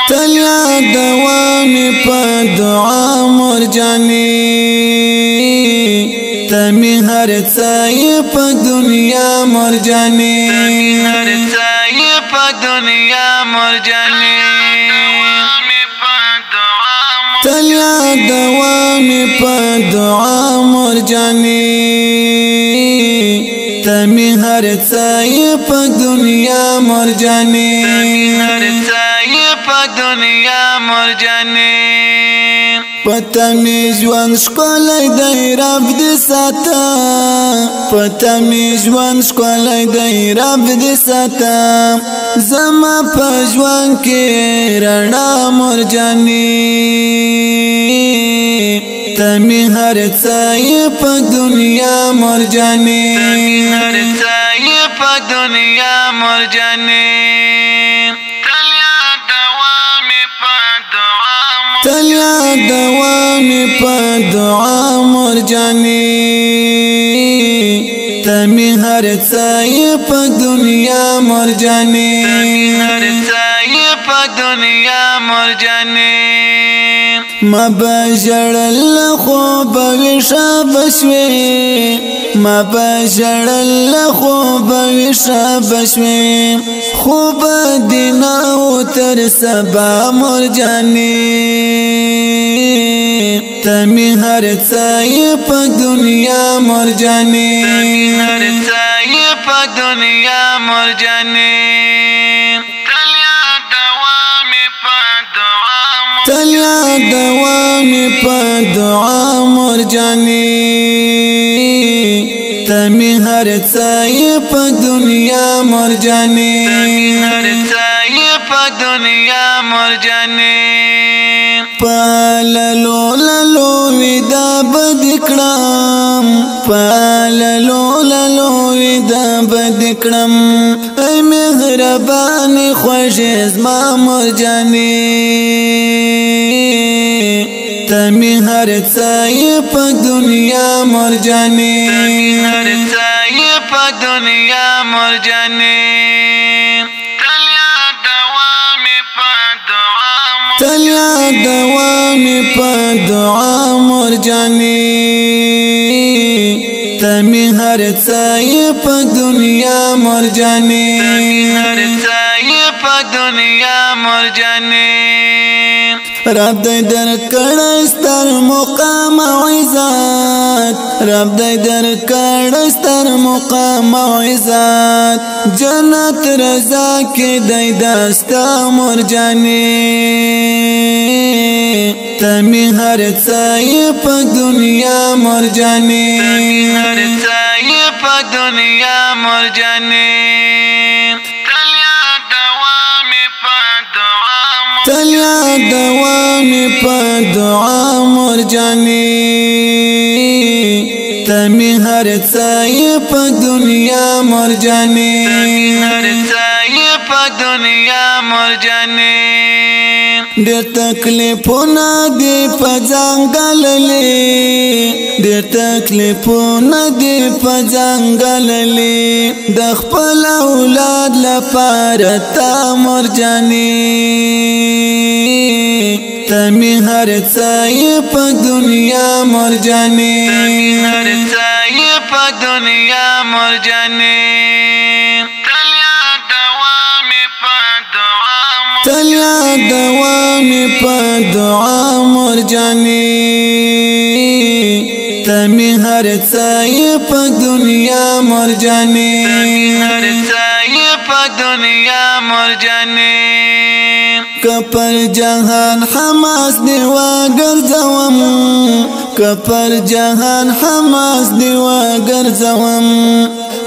تلیا دوامي په دعا مرجاني تمی هر څای په دنیا مرجاني هر څای په دنیا مرجاني تلیا دوامي په دعا مرجاني تمی هر څای په دنیا مرجاني هر څای په دنیا مرجاني پتا می ژوند ښکلی دی رب دې ساته پتا می ژوند ښکلی دی رب دې ساته زما په ژوند کې رڼا مرجاني تمی هر څای په دنیا مرجاني هر څای په دنیا مرجاني تلیا دوامي په دعا مرجاني تمی هر څای په دنیا مرجاني هر څای په دنیا مرجاني ما بجړل خو بويشا بشوي ما بجړل خو بويشا بشوي خوب دینا او تر سبا مرجاني تمی هر څای په دنیا مرجاني هر څای په دنیا مرجاني تلیا دوامي په دعا مرجاني تمی هر څای په دنیا مرجاني هر څای په دنیا مرجاني پاللو للو ودا بدکړم پاللو للو ودا بدکړم ای مهرباني خوږ زما مرجاني تمی هر څای په دنیا مرجاني هر څای په دنیا مرجاني تلیا دوامي په دعا مرجاني تمی هر څای په دنیا مرجاني هر څای په دنیا مرجاني رب دې درکړ ستر مقام عزت رب دې درکړ ستر مقام عزت جنت رضا کې دې داستا مرجاني تمی هر څای په دنیا مرجاني هر څای په دنیا مرجاني تلیا دوامي په دعا مرجاني تمی هر څای په دنیا مرجاني هر څای په دنیا مرجاني ډېر تکلیفونه دي په ځنګللې ډېر تکلیفونه دي په ځنګللې د خپل اولاد لپاره تا مرجاني تمی هر څای په دنیا مرجاني هر څای په دنیا مرجاني تلیا دوامي په دعا مرجاني تمی هر څای په دنیا مرجاني هر څای په دنیا مرجاني کپر جهان حماس دی وګرځوم کپر جهان حماس دی وګرځوم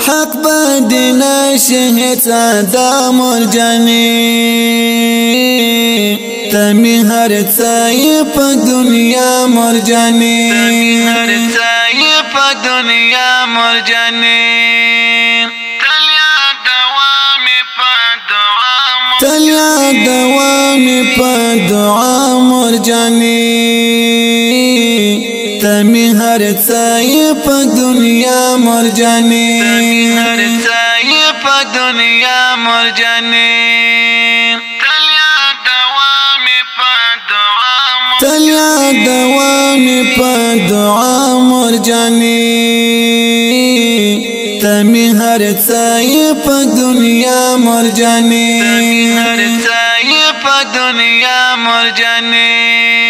حق بدنا شهید ساده مرجاني تمی هر څای په دنیا مرجاني هر څای په دنیا مرجاني تلیا دوامي په دعا مرجاني تمی هر څای په دنیا مرجاني هر څای په دنیا مرجاني تلیا دوان پا دعا مرجانی تمی هر چای پا دنیا مرجانی هر چای پا دنیا مرجانی